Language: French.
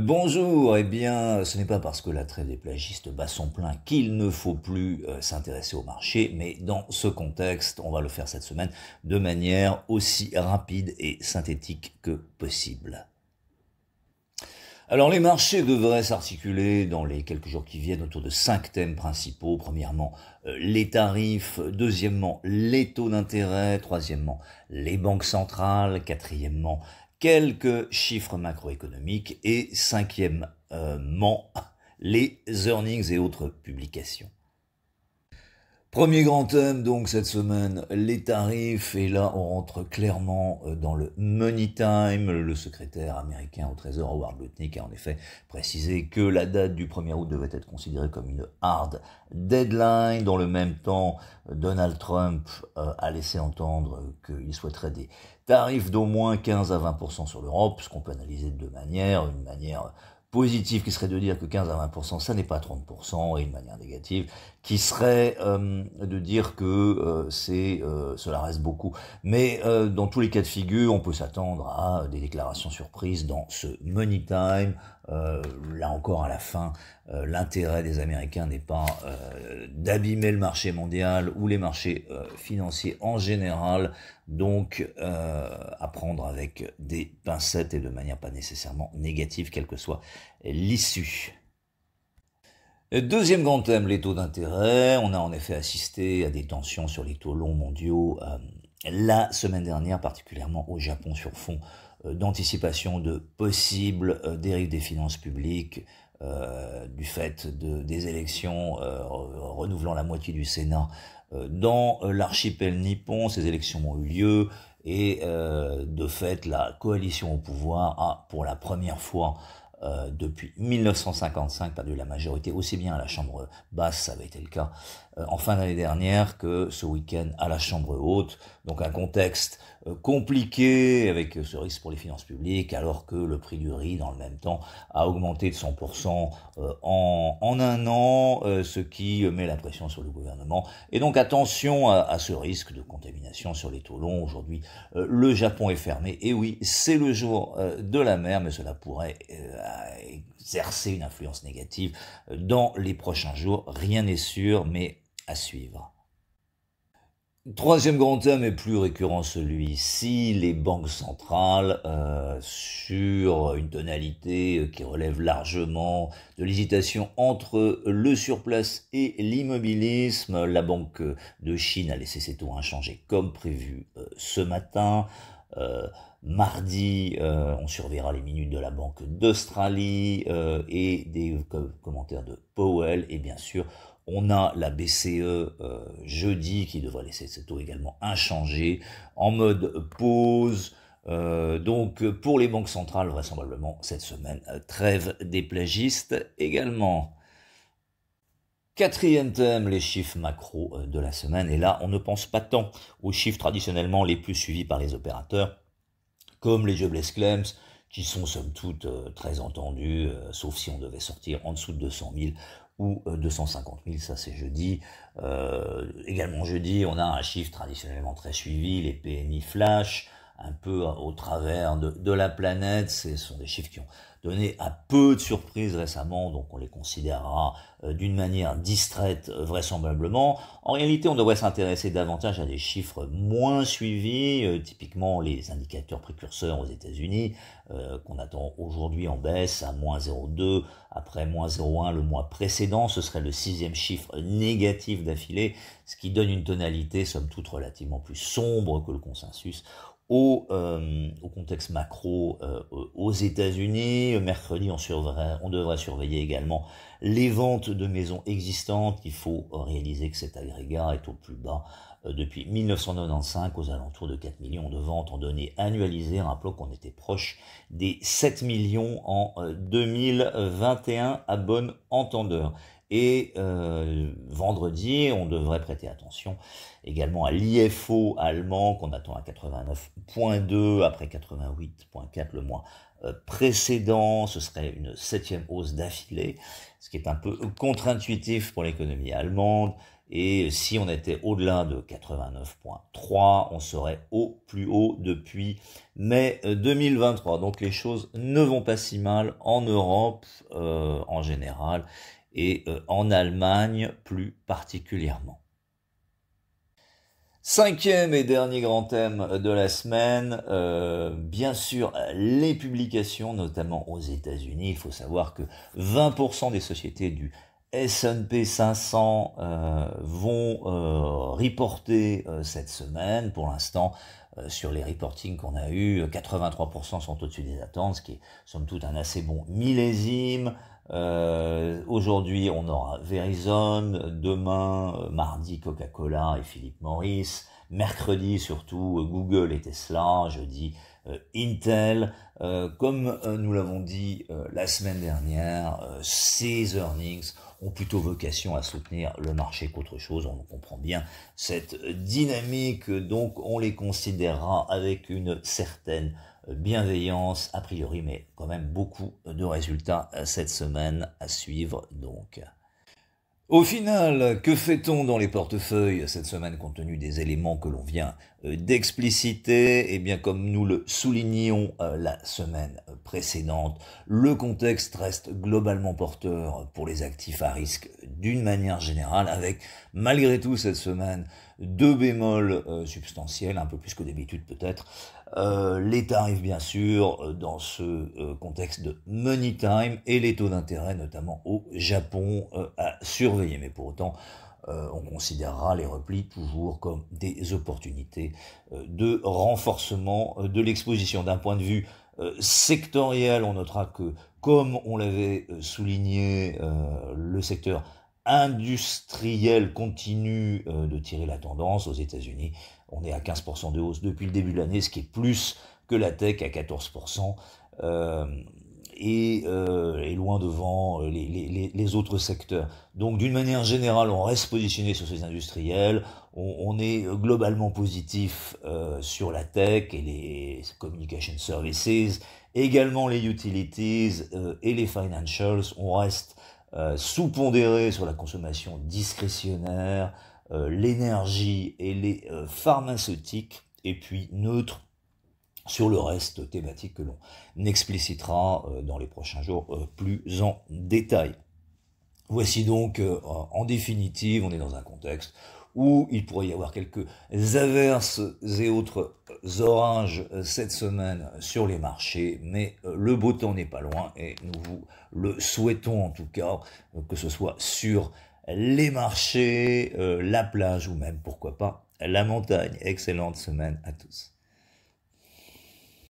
Bonjour, eh bien, ce n'est pas parce que la trêve des plagistes bat son plein qu'il ne faut plus s'intéresser au marché, mais dans ce contexte, on va le faire cette semaine de manière aussi rapide et synthétique que possible. Alors les marchés devraient s'articuler dans les quelques jours qui viennent autour de 5 thèmes principaux. Premièrement, les tarifs. Deuxièmement, les taux d'intérêt. Troisièmement, les banques centrales. Quatrièmement, quelques chiffres macroéconomiques. Et cinquièmement, les earnings et autres publications. Premier grand thème donc cette semaine, les tarifs, et là on rentre clairement dans le money time. Le secrétaire américain au Trésor Howard Lutnick a en effet précisé que la date du 1er août devait être considérée comme une hard deadline. Dans le même temps, Donald Trump a laissé entendre qu'il souhaiterait des tarifs d'au moins 15 à 20% sur l'Europe, ce qu'on peut analyser de deux manières. Une manière positive qui serait de dire que 15 à 20%, ça n'est pas 30%, et une manière négative qui serait de dire que cela reste beaucoup. Mais dans tous les cas de figure, on peut s'attendre à des déclarations surprises dans ce money time. Là encore, à la fin, l'intérêt des Américains n'est pas d'abîmer le marché mondial ou les marchés financiers en général, donc à prendre avec des pincettes et de manière pas nécessairement négative, quelle que soit l'issue. Deuxième grand thème, les taux d'intérêt. On a en effet assisté à des tensions sur les taux longs mondiaux la semaine dernière, particulièrement au Japon, sur fond d'anticipation de possibles dérives des finances publiques du fait des élections renouvelant la moitié du Sénat dans l'archipel nippon. Ces élections ont eu lieu et de fait la coalition au pouvoir a pour la première fois depuis 1955 perdu la majorité, aussi bien à la Chambre basse, ça avait été le cas en fin d'année dernière, que ce week-end à la Chambre haute. Donc un contexte compliqué avec ce risque pour les finances publiques, alors que le prix du riz, dans le même temps, a augmenté de 100% en un an, ce qui met la pression sur le gouvernement. Et donc attention à ce risque de contamination sur les taux longs. Aujourd'hui, le Japon est fermé, et oui, c'est le jour de la mer, mais cela pourrait exercer une influence négative dans les prochains jours. Rien n'est sûr, mais à suivre. Troisième grand thème est plus récurrent celui-ci, les banques centrales, sur une tonalité qui relève largement de l'hésitation entre le surplace et l'immobilisme. La Banque de Chine a laissé ses taux inchangés comme prévu ce matin. Mardi, on surveillera les minutes de la Banque d'Australie et des commentaires de Powell, et bien sûr on a la BCE jeudi qui devrait laisser ses taux également inchangés en mode pause. Donc pour les banques centrales, vraisemblablement cette semaine, trêve des plagistes également. Quatrième thème, les chiffres macro de la semaine. Et là, on ne pense pas tant aux chiffres traditionnellement les plus suivis par les opérateurs, comme les jobless claims, qui sont somme toute très entendus, sauf si on devait sortir en dessous de 200 000 ou 250 000, ça c'est jeudi. Également jeudi, on a un chiffre traditionnellement très suivi, les PMI flash, un peu au travers de la planète. Ce sont des chiffres qui ont donné à peu de surprises récemment, donc on les considérera d'une manière distraite vraisemblablement. En réalité, on devrait s'intéresser davantage à des chiffres moins suivis, typiquement les indicateurs précurseurs aux États-Unis, qu'on attend aujourd'hui en baisse à moins 0,2, après moins 0,1 le mois précédent. Ce serait le 6e chiffre négatif d'affilée, ce qui donne une tonalité somme toute relativement plus sombre que le consensus au contexte macro aux États-Unis. Mercredi, on devrait surveiller également les ventes de maisons existantes. Il faut réaliser que cet agrégat est au plus bas depuis 1995, aux alentours de 4 millions de ventes en données annualisées. Rappelons qu'on était proche des 7 millions en 2021 à bon entendeur. Et vendredi, on devrait prêter attention également à l'IFO allemand qu'on attend à 89,2 après 88,4 le mois précédent. Ce serait une 7e hausse d'affilée, ce qui est un peu contre-intuitif pour l'économie allemande. Et si on était au-delà de 89,3, on serait au plus haut depuis mai 2023. Donc les choses ne vont pas si mal en Europe en général et en Allemagne plus particulièrement. Cinquième et dernier grand thème de la semaine, bien sûr les publications, notamment aux États-Unis. Il faut savoir que 20% des sociétés du S&P 500 vont reporter cette semaine. Pour l'instant, sur les reportings qu'on a eu, 83% sont au-dessus des attentes, ce qui est somme toute un assez bon millésime. Aujourd'hui, on aura Verizon, demain, mardi, Coca-Cola et Philip Morris, mercredi, surtout, Google et Tesla, jeudi, Intel. Comme nous l'avons dit la semaine dernière, ces earnings ont plutôt vocation à soutenir le marché qu'autre chose. On comprend bien cette dynamique, donc on les considérera avec une certaine bienveillance a priori, mais quand même beaucoup de résultats cette semaine à suivre donc. Au final, que fait-on dans les portefeuilles cette semaine compte tenu des éléments que l'on vient d'expliciter? Eh bien, comme nous le soulignions la semaine précédente, le contexte reste globalement porteur pour les actifs à risque d'une manière générale, avec malgré tout cette semaine deux bémols substantiels, un peu plus que d'habitude peut-être. Les tarifs bien sûr dans ce contexte de money time et les taux d'intérêt notamment au Japon à surveiller. Mais pour autant, on considérera les replis toujours comme des opportunités de renforcement de l'exposition. D'un point de vue sectoriel, on notera que, comme on l'avait souligné, le secteur industriel continue de tirer la tendance aux États-Unis. On est à 15% de hausse depuis le début de l'année, ce qui est plus que la tech à 14%, et loin devant les autres secteurs. Donc d'une manière générale, on reste positionné sur ces industriels, on est globalement positif sur la tech et les communication services, également les utilities et les financials, on reste sous-pondéré sur la consommation discrétionnaire, l'énergie et les pharmaceutiques, et puis neutre sur le reste thématique que l'on explicitera dans les prochains jours plus en détail. Voici donc, en définitive, on est dans un contexte où il pourrait y avoir quelques averses et autres orages cette semaine sur les marchés, mais le beau temps n'est pas loin et nous vous le souhaitons en tout cas, que ce soit sur les marchés, la plage ou même, pourquoi pas, la montagne. Excellente semaine à tous.